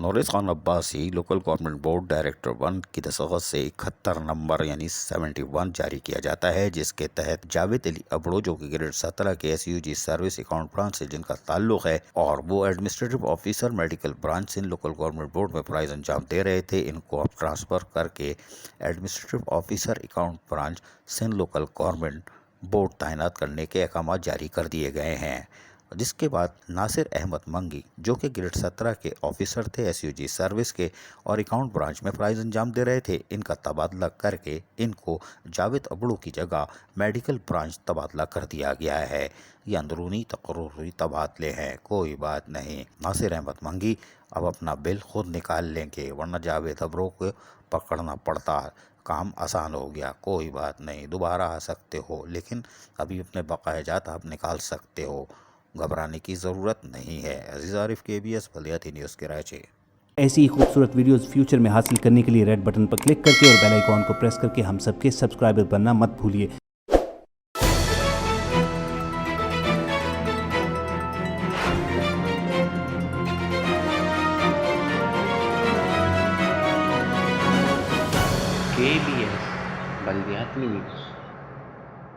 نورس Khan Abbasi local government board director 1 کی دستخط سے 71 نمبر یعنی 71 جاری کیا جاتا ہے، جس کے تحت جاوید علی ابڑو جو کہ گریڈ 17 کے AZIZ سروس اکاؤنٹ برانچ سے جن کا تعلق ہے اور وہ ایڈمنسٹریٹو آفیسر میڈیکل برانچ سے لوکل گورنمنٹ بورڈ میں فرائض انجام دے رہے تھے، ان کو اب ٹرانسفر کر کے administrative officer account branch Sindh local government board تعینات کرنے کے احکامات جاری کر دیے گئے ہیں۔ جس کے بعد ناصر احمد منگی جو کہ گریڈ 17 کے آفیسر تھے AZIZ سروس کے اور اکاؤنٹ برانچ میں فرائض انجام دے رہے تھے، ان کا تبادلہ کر کے ان کو جاوید ابڑو کی جگہ میڈیکل برانچ تبادلہ کر دیا گیا ہے۔ یہ اندرونی تقرری تبادلے ہیں، کوئی بات نہیں۔ ناصر احمد منگی اب اپنا بل خود نکال لیں گے، ورنہ جاوید ابڑو کو پکڑنا پڑتا، کام آسان ہو گیا۔ کوئی بات نہیں، دوبارہ آ سکتے ہو، لیکن ابھی اپنے بقایا جات آپ نکال سکتے ہو، گھبرانے کی ضرورت نہیں ہے۔ عزیز عارف KBS بلدیاتی نیوز کراچی۔ ایسی ہی خوبصورت ویڈیوز فیوچر میں حاصل کرنے کے لیے ریڈ بٹن پر کلک کر کے اور بیل آئیکن کو پریس کر کے ہم سب کے سبسکرائبر بننا مت بھولیے۔ KBS بلدیاتی نیوز۔